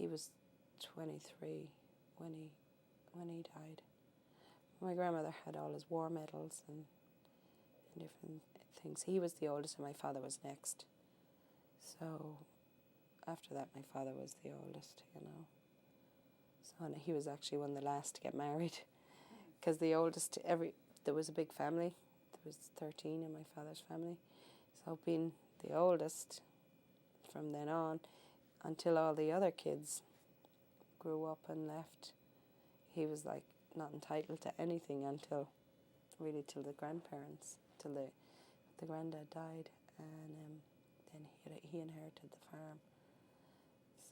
he was 23 when he died. My grandmother had all his war medals and different things. He was the oldest and my father was next. So after that, my father was the oldest, you know. So and he was actually one of the last to get married, because the oldest, there was a big family. There was 13 in my father's family. So being the oldest, from then on, until all the other kids grew up and left, he was like not entitled to anything until till the grandparents, till the granddad died, and then he inherited the farm.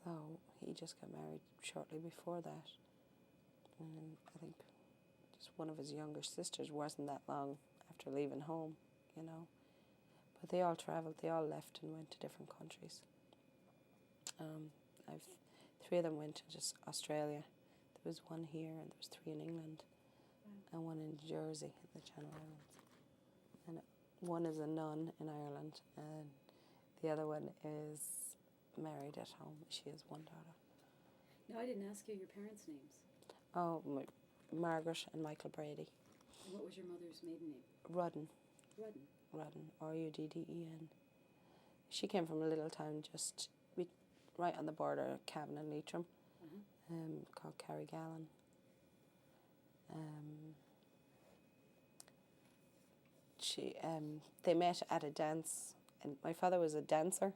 So he just got married shortly before that, and I think just one of his younger sisters wasn't that long after leaving home, you know. But they all travelled, they all left and went to different countries. I've 3 of them went to just Australia. There was one here, and there was 3 in England, and one in Jersey, the Channel Islands. And one is a nun in Ireland, and the other one is married at home. She has 1 daughter. No, I didn't ask you your parents' names. Oh, Margaret and Michael Brady. And what was your mother's maiden name? Rudden. Rudden. Rudden, Rudden. She came from a little town just right on the border of Cavan and Leitrim, called Carrigallen. They met at a dance, and my father was a dancer.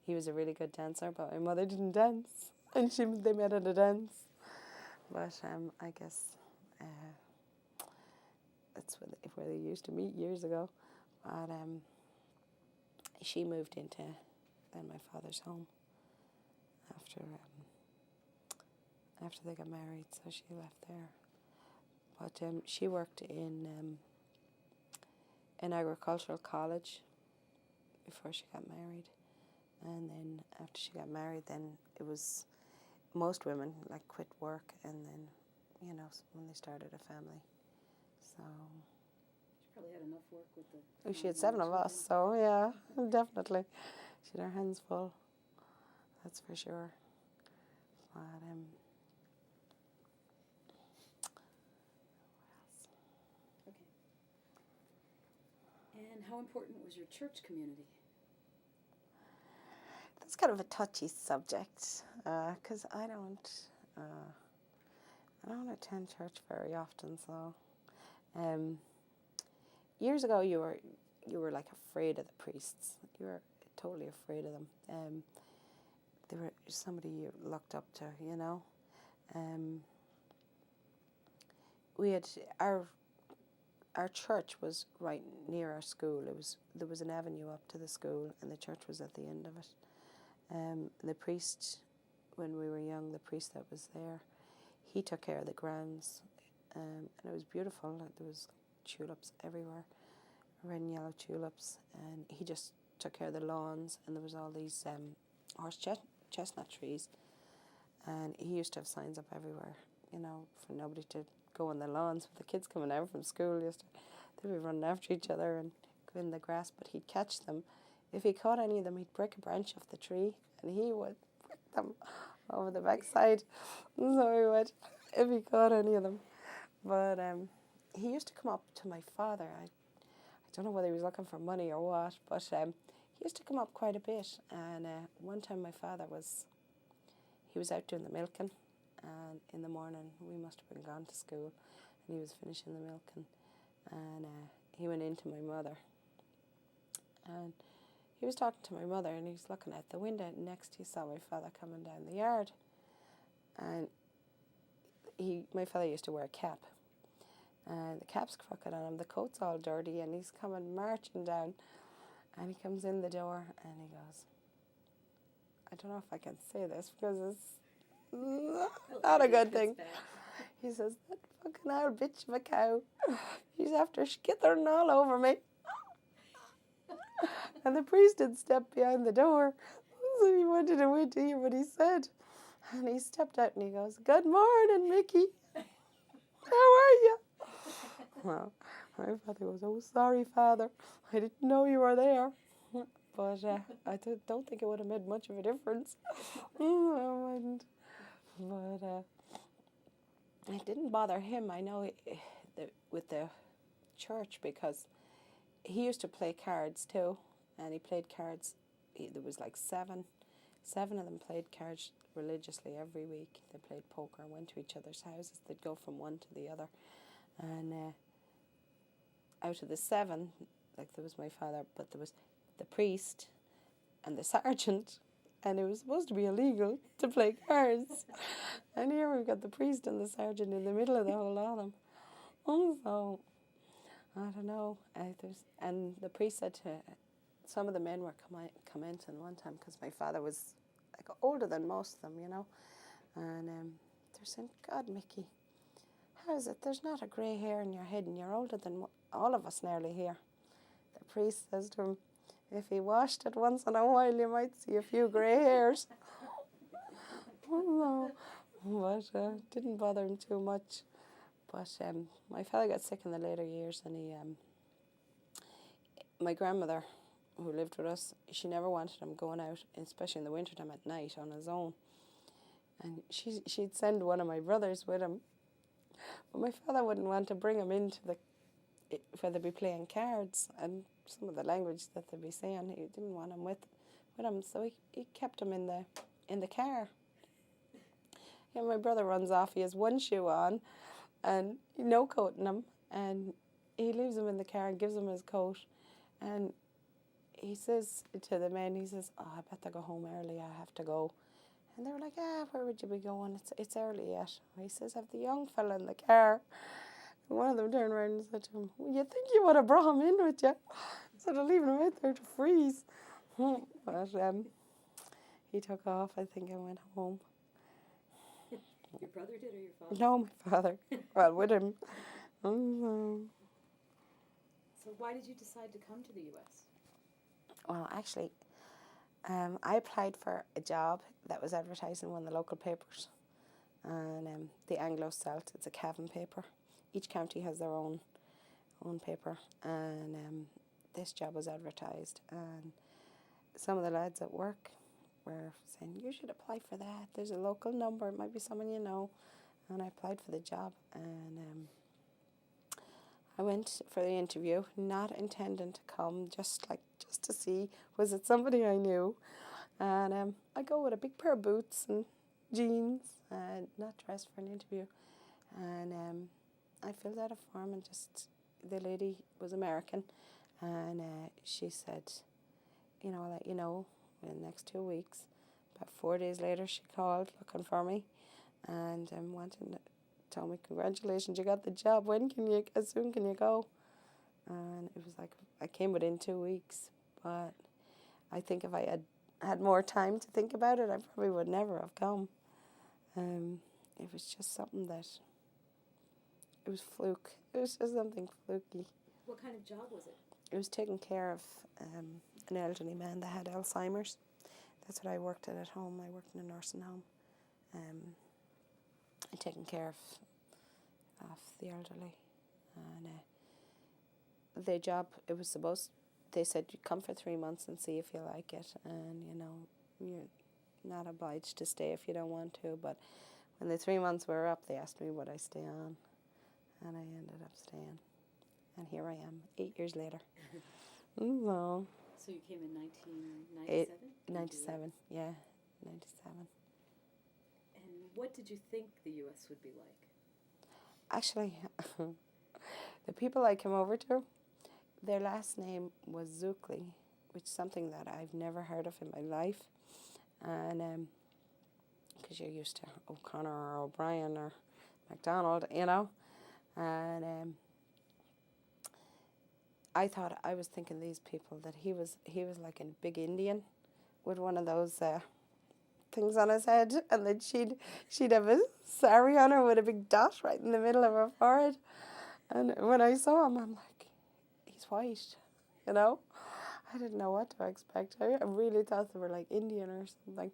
He was a really good dancer, but my mother didn't dance, and they met at a dance. But I guess that's where they used to meet years ago. But she moved into then my father's home after they got married, so she left there. But she worked in an agricultural college before she got married, and then after she got married, then it was most women like quit work, and then when they started a family. So she probably had enough work with the. She had 7 of us, so yeah, definitely, she had her hands full. That's for sure. But And how important was your church community? That's kind of a touchy subject, because I don't attend church very often. So, years ago, you were like afraid of the priests. You were totally afraid of them. They were somebody you looked up to, you know. We had our church was right near our school. There was an avenue up to the school, and the church was at the end of it. The priest, when we were young, the priest that was there, he took care of the grounds, and it was beautiful. There was tulips everywhere, red and yellow tulips, and he just took care of the lawns, and there was all these horse chestnut trees, and he used to have signs up everywhere, for nobody to go on the lawns. With the kids coming out from school, they'd be running after each other and go in the grass, but he'd catch them. If he caught any of them, he'd break a branch off the tree, and he would prick them over the backside. So he would, if he caught any of them. But he used to come up to my father. I don't know whether he was looking for money or what, but he used to come up quite a bit. And one time my father he was out doing the milking, and in the morning we must have been gone to school, and he was finishing the milking, and he went into my mother, and he was talking to my mother, and he was looking at the window. Next he saw my father coming down the yard, and my father used to wear a cap, and the cap's crooked on him, the coat's all dirty, and he's coming marching down, and he comes in the door, and he goes, I don't know if I can say this because it's not a good thing. He says, that fucking old bitch of a cow, she's after skithering all over me. And the priest had stepped behind the door, so he wanted to wait to hear what he said. And he stepped out and he goes, good morning, Mickey. How are you? Well, my father goes, oh, sorry, Father. I didn't know you were there. But I don't think it would have made much of a difference. And But it didn't bother him. I know with the church, because he used to play cards too, and he played cards. There was like seven of them played cards religiously every week. They played poker, went to each other's houses. They'd go from one to the other, and out of the seven, like there was my father, but there was the priest and the sergeant, and it was supposed to be illegal to play cards. And here we've got the priest and the sergeant in the middle of the whole lot of them. So I don't know. And the priest said to some of the men were commenting one time, because my father was like older than most of them, and they're saying, "God, Mickey, how is it there's not a grey hair in your head, and you're older than all of us nearly here?" The priest says to him, "If he washed it once in a while, you might see a few grey hairs." Oh, no. But didn't bother him too much. But my father got sick in the later years, and my grandmother, who lived with us, she never wanted him going out, especially in the wintertime at night on his own. And she'd send one of my brothers with him. But my father wouldn't want to bring him into where they'd be playing cards, and some of the language that they'd be saying, he didn't want him with him, so he kept him in the car. Yeah, my brother runs off, he has one shoe on, and no coat in him, and he leaves him in the car and gives him his coat, and he says to the men, he says, "Oh, I better go home early, I have to go." And they were like, "Where would you be going? It's early yet." He says, "Have the young fella in the car." And one of them turned around and said to him, "Well, you think you would have brought him in with you, instead of leaving him out there to freeze." But he took off, I think, and went home. Your brother did, or your father? No, my father. Well, with him. So why did you decide to come to the U.S.? Well, actually, I applied for a job that was advertised in one of the local papers, and the Anglo-Celt. It's a Cavan paper. Each county has their own paper, and this job was advertised, and some of the lads at work were saying, "You should apply for that. There's a local number. It might be someone you know." And I applied for the job, and I went for the interview, not intending to come, just to see, was it somebody I knew? And I go with a big pair of boots and jeans, and not dressed for an interview. And I filled out a form, and the lady was American, and she said, "I'll let you know in the next 2 weeks." About 4 days later, she called looking for me, and told me, "Congratulations, you got the job. As soon can you go?" And it was like, I came within 2 weeks, but I think if I had more time to think about it, I probably would never have come. It was just something it was fluke. It was just something fluky. What kind of job was it? It was taking care of an elderly man that had Alzheimer's. That's what I worked at home. I worked in a nursing home, and taking care of the elderly. And the job, they said, "You come for 3 months and see if you like it, and you're not obliged to stay if you don't want to." But when the 3 months were up, they asked me would I stay on, and I ended up staying, and here I am 8 years later. No. So you came in 1997? 97, yeah, 97. And what did you think the U.S. would be like? Actually, the people I came over to, their last name was Zukli, which is something that I've never heard of in my life. And because you're used to O'Connor or O'Brien or MacDonald, And I was thinking these people, that he was like a big Indian with one of those things on his head, and then she'd have a sari on her with a big dot right in the middle of her forehead. And when I saw him, I'm like, he's white, I didn't know what to expect. I really thought they were like Indian or something,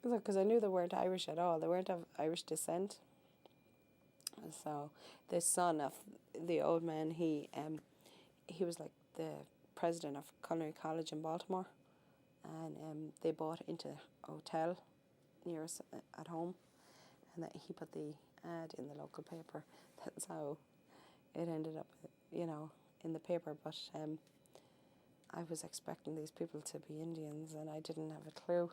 because I knew they weren't Irish at all. They weren't of Irish descent. So the son of the old man, he was like the president of Culinary College in Baltimore, and they bought into a hotel near us at home, and that he put the ad in the local paper. That's how it ended up, you know, in the paper. But I was expecting these people to be Indians, and I didn't have a clue,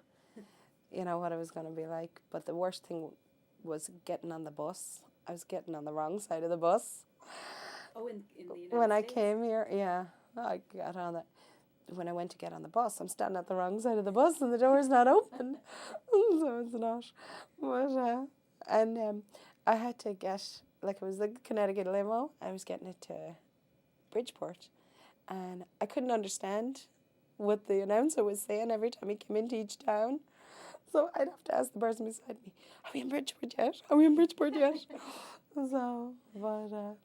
you know, what it was going to be like. But the worst thing was getting on the bus. I was getting on the wrong side of the bus. Oh, in the United When I States? came here, yeah, I got on that. When I went to get on the bus, I'm standing at the wrong side of the bus, and the door's not open, so it's not. But I had to get, like, it was the Connecticut limo. I was getting it to Bridgeport, and I couldn't understand what the announcer was saying every time he came into each town. So I'd have to ask the person beside me, "Are we in Bridgeport yet? Are we in Bridgeport yet?" So, but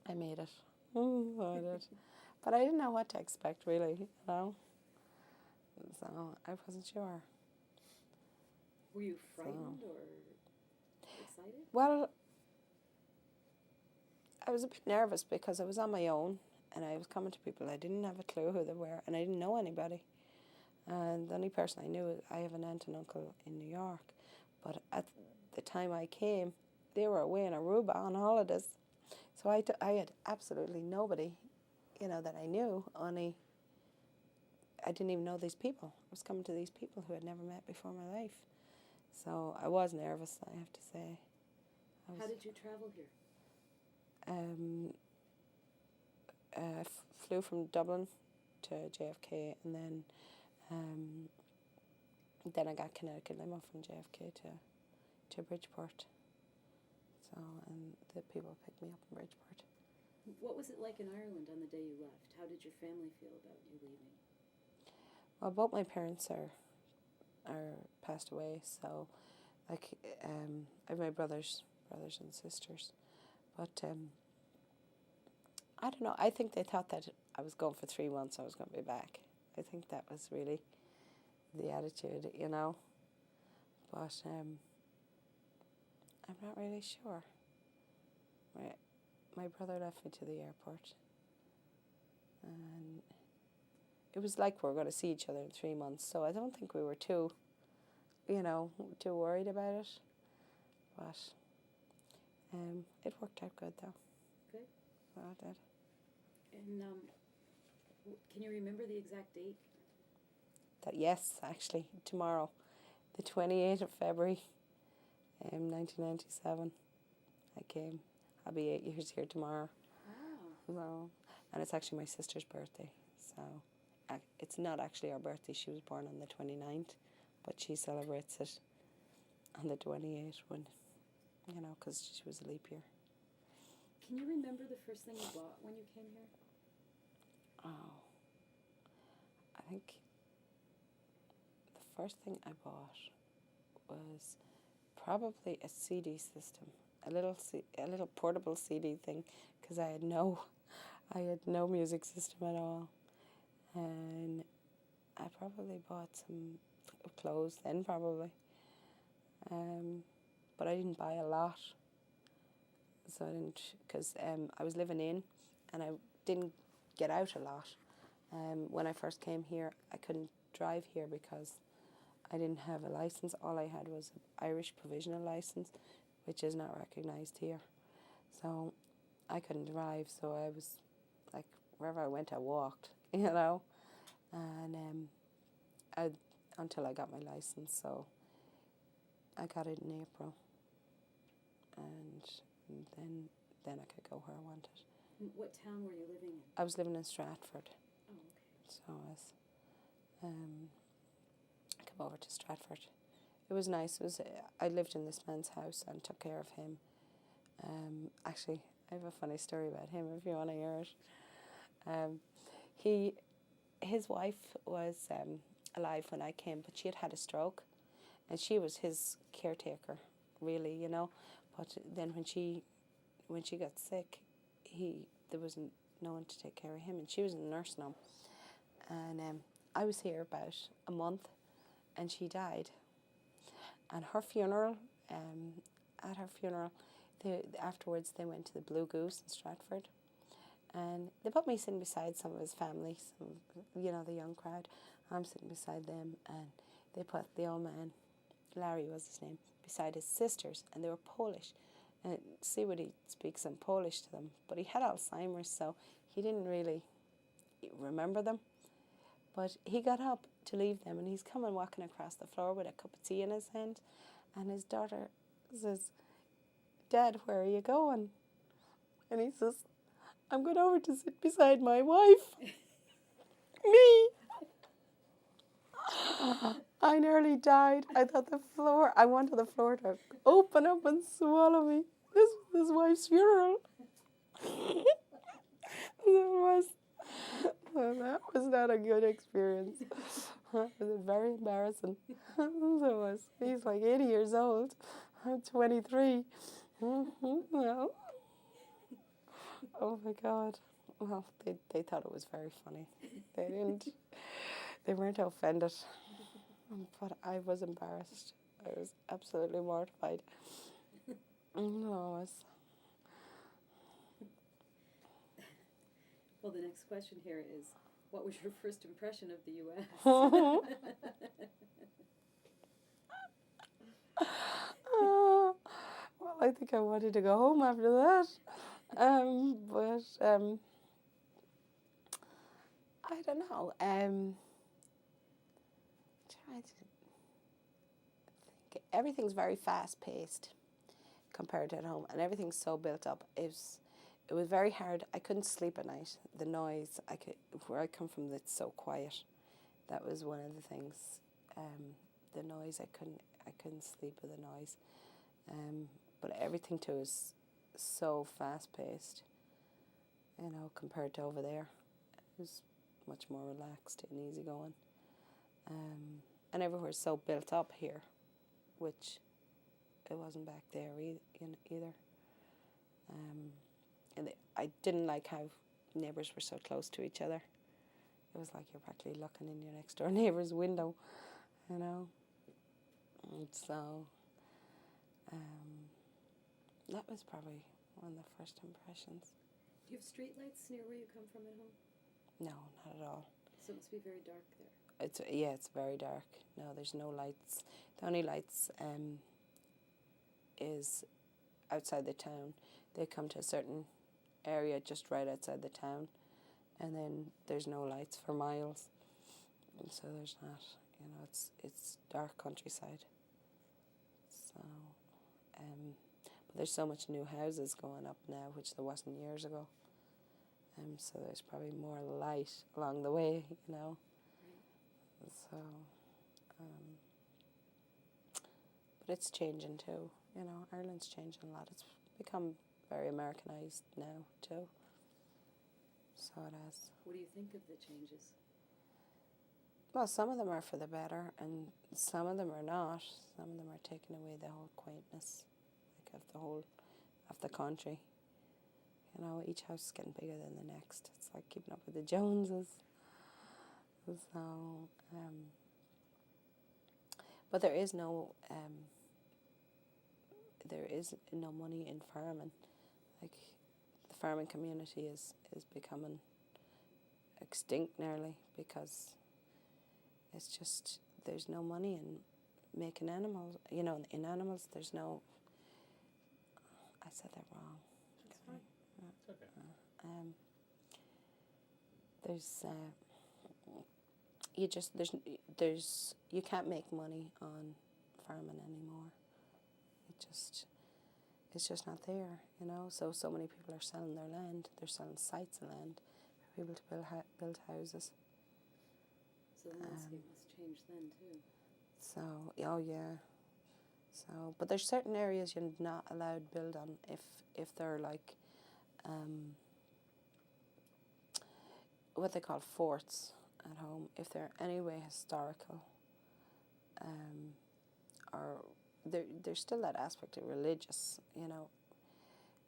I made it. I did. But I didn't know what to expect, really, you know. So I wasn't sure. Were you frightened or excited? Well, I was a bit nervous because I was on my own and I was coming to people. I didn't have a clue who they were and I didn't know anybody. And the only person I knew, I have an aunt and uncle in New York. But at the time I came, they were away in Aruba on holidays. So I had absolutely nobody, you know, that I knew. Only I didn't even know these people. I was coming to these people who I'd never met before in my life. So I was nervous, I have to say. How did you travel here? Flew from Dublin to JFK, and then I got Connecticut limo from JFK to Bridgeport. So, and the people picked me up in Bridgeport. What was it like in Ireland on the day you left? How did your family feel about you leaving? Well, both my parents are passed away, so like I have my brothers and sisters, but I don't know. I think they thought that I was going for 3 months. I was going to be back. I think that was really the attitude, you know. But I'm not really sure. My brother left me to the airport, and it was like we were going to see each other in 3 months. So I don't think we were too worried about it. But it worked out good though. Good. Well, it did. And can you remember the exact date? Yes, actually, tomorrow, the 28th of February, 1997, I came. I'll be 8 years here tomorrow. Wow. So, and it's actually my sister's birthday. So it's not actually our birthday. She was born on the 29th, but she celebrates it on the 28th when, you know, because she was a leap year. Can you remember the first thing you bought when you came here? Oh, I think the first thing I bought was probably a CD system, a little portable CD thing, because I had no music system at all, and I probably bought some clothes then probably, but I didn't buy a lot, so I didn't, because I was living in, and I didn't get out a lot. When I first came here, I couldn't drive here because I didn't have a license. All I had was an Irish provisional license, which is not recognised here. So I couldn't drive, so I was like, wherever I went, I walked, you know. And until I got my license, so I got it in April, and then I could go where I wanted. What town were you living in? I was living in Stratford. Oh, okay. So I was, I came over to Stratford. It was nice. I lived in this man's house and took care of him. Actually, I have a funny story about him if you want to hear it. His wife was alive when I came, but she had had a stroke, and she was his caretaker, really, you know. But then when she got sick, there wasn't no one to take care of him, and she was in a nursing home. And I was here about a month, and she died. And her funeral, at her funeral, afterwards they went to the Blue Goose in Stratford, and they put me sitting beside some of his family, the young crowd. I'm sitting beside them, and they put the old man Larry was his name, beside his sisters, and they were Polish. And Seawood speaks in Polish to them, but he had Alzheimer's, so he didn't really remember them. But he got up to leave them, and he's coming walking across the floor with a cup of tea in his hand, and his daughter says, "Dad, where are you going?" And he says, "I'm going over to sit beside my wife." Me! I nearly died. I thought I wanted the floor to open up and swallow me. This was his wife's funeral. That was not a good experience. That was very embarrassing. He's like 80 years old. I'm 23. Well, oh my God. Well, they thought it was very funny. They weren't offended. But I was embarrassed. I was absolutely mortified. No, Well, the next question here is, what was your first impression of the U.S.? Well, I think I wanted to go home after that. But I don't know. Trying to think. Everything's very fast paced compared to at home, and everything's so built up. It was very hard. I couldn't sleep at night. The noise. Where I come from, it's so quiet. That was one of the things. The noise. I couldn't sleep with the noise. But everything too is so fast paced. Compared to over there, it was much more relaxed and easygoing. And everywhere's so built up here, which it wasn't back there either. And I didn't like how neighbours were so close to each other. It was like you're practically looking in your next door neighbour's window, And so that was probably one of the first impressions. Do you have street lights near where you come from at home? No, not at all. So it must be very dark there. It's very dark. No, there's no lights. The only lights is outside the town. They come to a certain area just right outside the town, and then there's no lights for miles. And so there's not. It's dark countryside. So, but there's so much new houses going up now, which there wasn't years ago. So there's probably more light along the way, Right. So, but it's changing too. Ireland's changing a lot. It's become very Americanized now too. So it has. What do you think of the changes? Well, some of them are for the better, and some of them are not. Some of them are taking away the whole quaintness, of the country. Each house is getting bigger than the next. It's like keeping up with the Joneses. So, but there is no money in farming. Like, the farming community is becoming extinct nearly, because it's just, there's no money in making animals. In animals, there's no. I said that wrong. That's fine. It's okay. You can't make money on farming anymore. It's just not there, So many people are selling their land. They're selling sites of land for people to build houses. So the landscape must change then too. So, oh yeah. So, but there's certain areas you're not allowed to build on if they're like, what they call forts at home. If they're anyway historical, or there's still that aspect of religious,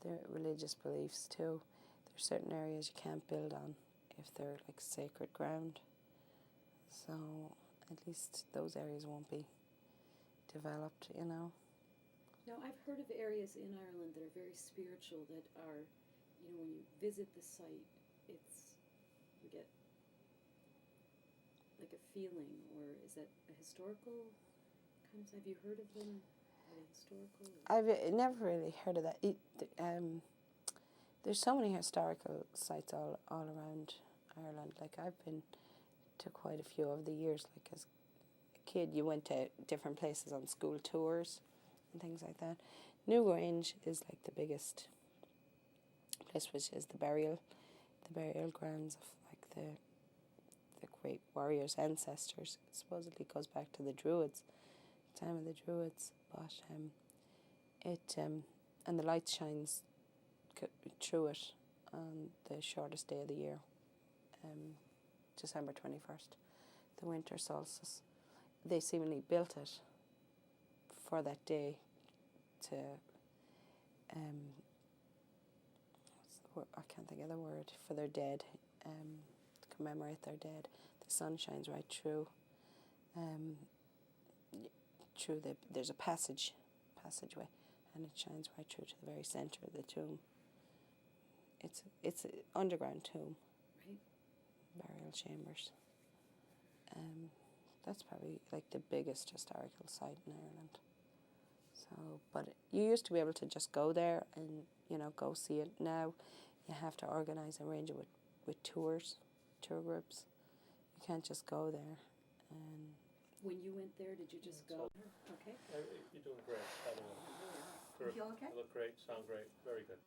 their religious beliefs too. There's certain areas you can't build on if they're like sacred ground. So at least those areas won't be developed, Now, I've heard of areas in Ireland that are very spiritual, that are, when you visit the site, you get like a feeling, or is that a historical sometimes? Have you heard of them? Are they historical? I've never really heard of that. There's so many historical sites all around Ireland. Like I've been to quite a few over the years. Like as a kid, you went to different places on school tours and things like that. Newgrange is like the biggest place, which is the burial grounds of like the great warriors' ancestors. It supposedly goes back to the Druids, time of the Druids. But and the light shines through it on the shortest day of the year, December 21st, the winter solstice. They seemingly built it for that day to I can't think of the word, for their dead, to commemorate their dead. The sun shines right through. There's a passageway, and it shines right through to the very centre of the tomb. It's an underground tomb, Right. burial chambers. That's probably like the biggest historical site in Ireland. So, but you used to be able to just go there and go see it. Now, you have to organise and arrange it with tour groups. You can't just go there. When you went there, did you just go? Okay. You're doing great, by the way. You feel okay? You look great, sound great, very good.